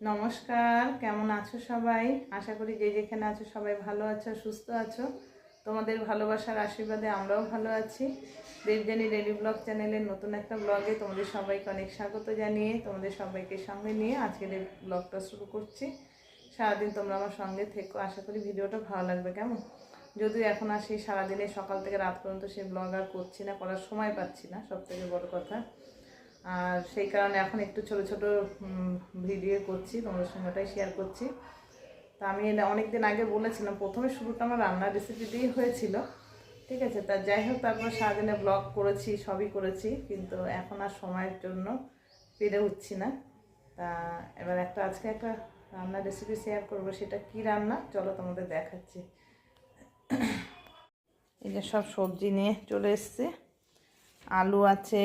নমস্কার, কেমন আছো সবাই? আশা করি যে যেখানে আছো সবাই ভালো আছো, সুস্থ আছো। তোমাদের ভালোবাসার আশীর্বাদে আমরাও ভালো আছি। দেবযানী ডেইলি ব্লগ চ্যানেলের নতুন একটা ব্লগে তোমাদের সবাইকে অনেক স্বাগত জানিয়ে তোমাদের সবাইকে সঙ্গে নিয়ে আজকের এই ব্লগটা শুরু করছি। সারাদিন তোমরা আমার সঙ্গে থেকো, আশা করি ভিডিওটা ভালো লাগবে। কেমন? যদিও এখন আর সেই সারাদিনে সকাল থেকে রাত পর্যন্ত সেই ব্লগ আর করছি না, করার সময় পাচ্ছি না, সবথেকে বড় কথা। আর সেই কারণে এখন একটু ছোট ছোট ভিডিও করছি, তোমাদের সঙ্গে ওটাই শেয়ার করছি। তা আমি অনেক দিন আগে বলেছিলাম, প্রথমে শুরুটা আমার রান্নার রেসিপি দিয়েই হয়েছিল, ঠিক আছে। তা যাই হোক, তারপর সারাদিনে ব্লগ করেছি, সবই করেছি, কিন্তু এখন আর সময়ের জন্য পেরে উঠছি না। তা এবার আজকে একটা রান্নার রেসিপি শেয়ার করবো। সেটা কি রান্না চলো তোমাদের দেখাচ্ছি। এই যে সব সবজি নিয়ে চলে এসছে। আলু আছে,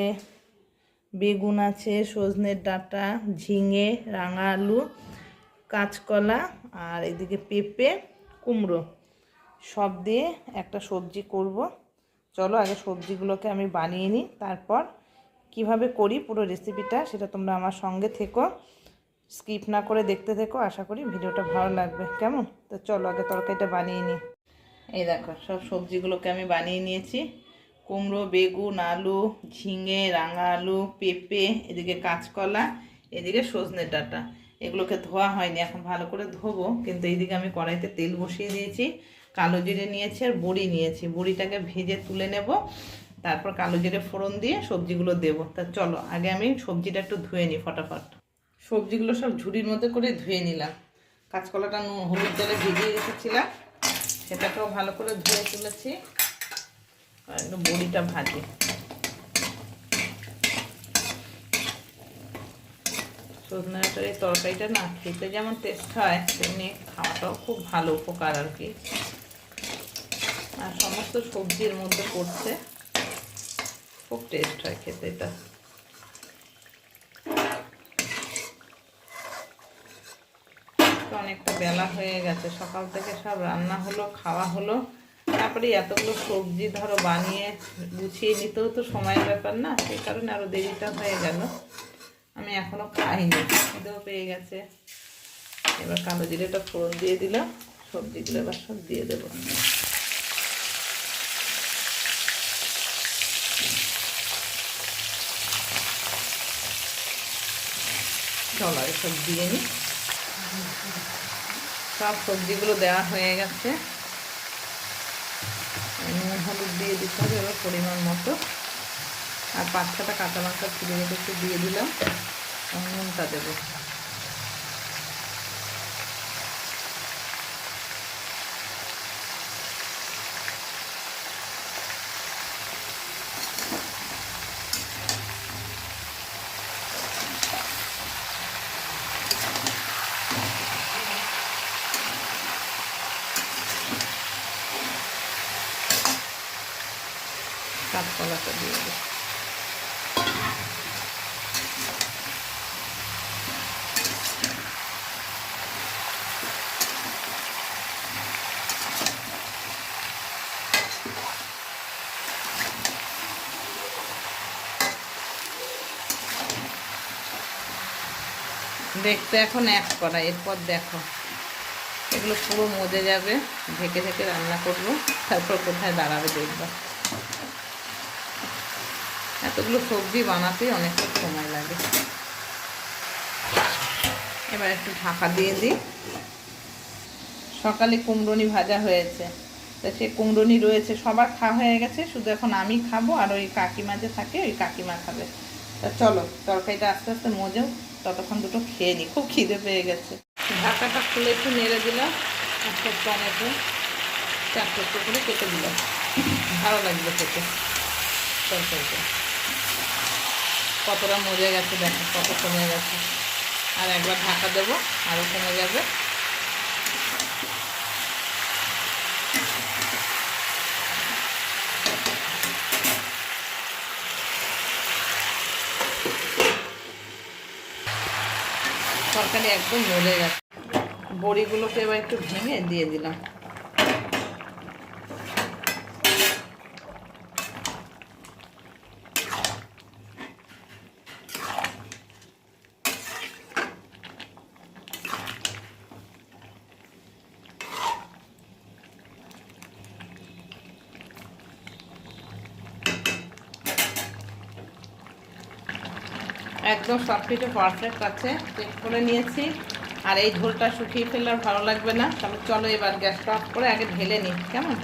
বেগুন আছে, সজনের ডাঁটা, ঝিঙে, রাঙা আলু, কাঁচকলা, আর এদিকে পেঁপে, কুমড়ো, সব দিয়ে একটা সবজি করব। চলো আগে সবজিগুলোকে আমি বানিয়ে নিই, তারপর কিভাবে করি পুরো রেসিপিটা সেটা তোমরা আমার সঙ্গে থেকো, স্কিপ না করে দেখতে থেকো। আশা করি ভিডিওটা ভালো লাগবে। কেমন? তো চলো আগে তরকারিটা বানিয়ে নিই। এই দেখো সব সবজিগুলোকে আমি বানিয়ে নিয়েছি। কুমড়ো, বেগুন, আলু, ঝিঙে, রাঙা আলু, পেঁপে, এদিকে কাঁচকলা, এদিকে সজনের ডাঁটা। এগুলোকে ধোয়া হয়নি, এখন ভালো করে ধোবো। কিন্তু এইদিকে আমি কড়াইতে তেল বসিয়ে দিয়েছি, কালো জিরে নিয়েছি আর বড়ি নিয়েছি। বড়িটাকে ভেজে তুলে নেব, তারপর কালো জিরে ফোড়ন দিয়ে সবজিগুলো দেবো। তা চলো আগে আমি সবজিটা একটু ধুয়ে নিই ফটাফট। সবজিগুলো সব ঝুড়ির মধ্যে করে ধুয়ে নিলাম। কাঁচকলাটা হলুদ জলে ভিজিয়ে রেখেছিলাম, সেটাকেও ভালো করে ধুয়ে তুলেছি। আর একটু বড়িটা ভাজি। সজনে ডাঁটার এই তরকারিটা না খেতে যেমন টেস্ট হয়, তেমনি খাওয়াটাও খুব ভালো, উপকার আর কি। আর সমস্ত সবজির মধ্যে পড়ছে, খুব টেস্ট হয় খেতে এটা। অনেকটা বেলা হয়ে গেছে, সকাল থেকে সব রান্না হলো, খাওয়া হলো, তারপরে এতগুলো সবজি ধরো বানিয়ে গুছিয়ে নিতেও তো সময়ের ব্যাপার না, সেই কারণে আরও দেরিটা হয়ে গেল। আমি এখনও খাইনি, খিদেও পেয়ে গেছে। এবার কালো জিরেটা ফোড়ন দিয়ে দিলাম, সবজিগুলো এবার সব দিয়ে দেবো। চলো সব দিয়ে নিই। সব সবজিগুলো দেওয়া হয়ে গেছে, নুন হলুদ দিয়ে দিতে হবে এবার পরিমাণ মতো। আর 5-6টা কাঁচা লঙ্কা ছিঁড়ে রেখে একটু দিয়ে দিলাম, নুনটা দেবো। কাঁচকলাটা দিয়ে দেবো। দেখতে এখন এক করা, এরপর দেখো এগুলো পুরো মজে যাবে। ঢেকে ঢেকে রান্না করবো, তারপর কোথায় দাঁড়াবে দেখবা। এতগুলো সবজি বানাতেই অনেকটা সময় লাগে। এবার একটু ঢাকা দিয়ে দিই। সকালে কুমড়োনি ভাজা হয়েছে, তা সে কুমড়োনি রয়েছে, সবার খাওয়া হয়ে গেছে, শুধু এখন আমি খাবো আর ওই কাকিমা যে থাকে ওই কাকিমা খাবে। তা চলো তরকারিটা আস্তে আস্তে মজেও, ততক্ষণ দুটো খেয়ে নিই, খুব খিদে পেয়ে গেছে। ঢাকাটা খুলে একটু নেড়ে দিলাম, একটা টমেটো 4 টুকরো করে কেটে দিলাম, ভালো লাগবে খেতে তরকারিটা। কতটা মজে গেছে দেখো, কত কমে গেছে। আর একবার ঢাকা দেবো, আরও কমে যাবে। তরকারি একদম মজে গেছে। বড়িগুলোকে এবার একটু ভেঙে দিয়ে দিলাম। একদম সব কিছু পারফেক্ট আছে, চেক করে নিয়েছি। আর এই ঝোলটা শুকিয়ে ফেললে আর ভালো লাগবে না। তাহলে চলো এবার গ্যাসটা অফ করে আগে ঢেলে নিই, কেমন?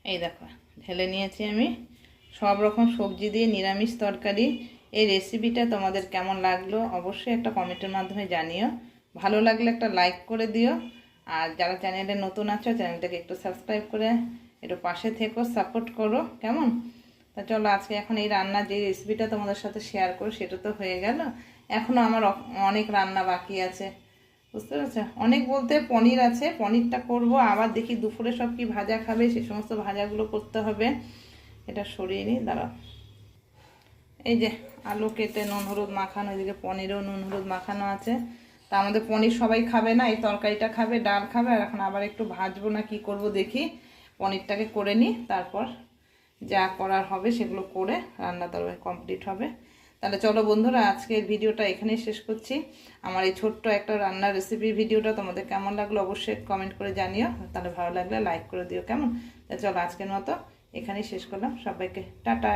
এই দেখো ঢেলে নিয়েছি আমি সব রকম সবজি দিয়ে নিরামিষ তরকারি। এই রেসিপিটা তোমাদের কেমন লাগলো অবশ্যই একটা কমেন্টের মাধ্যমে জানিও। ভালো লাগলে একটা লাইক করে দিও। আর যারা চ্যানেলে নতুন আছো চ্যানেলটাকে একটু সাবস্ক্রাইব করে একটু পাশে থেকো, সাপোর্ট করো, কেমন? তা চলো আজকে এখন এই রান্নার যে রেসিপিটা তোমাদের সাথে শেয়ার করো সেটা তো হয়ে গেল। এখনও আমার অনেক রান্না বাকি আছে, বুঝতে পেরেছো? অনেক বলতে পনির আছে, পনিরটা করব। আবার দেখি দুপুরে সব কি ভাজা খাবে, সে সমস্ত ভাজাগুলো করতে হবে। এটা সরিয়ে নিই, দাঁড়াও। এই যে আলু কেটে নুন হলুদ মাখানো, এদিকে পনিরও নুন হলুদ মাখানো আছে। তা আমাদের পনির সবাই খাবে না, এই তরকারিটা খাবে, ডাল খাবে। আর এখন আবার একটু ভাজবো না কি করব দেখি। পনিরটাকে করে নিই, তারপর যা করার হবে সেগুলো করে রান্না তরকারি কমপ্লিট হবে। তাহলে চলো বন্ধুরা, আজকের ভিডিওটা এখানেই শেষ করছি। আমার এই ছোট্ট একটা রান্নার রেসিপির ভিডিওটা তোমাদের কেমন লাগলো অবশ্যই কমেন্ট করে জানিও। তাহলে ভালো লাগলে লাইক করে দিও, কেমন? তা চলো আজকের মতো এখানেই শেষ করলাম। সবাইকে টাটা।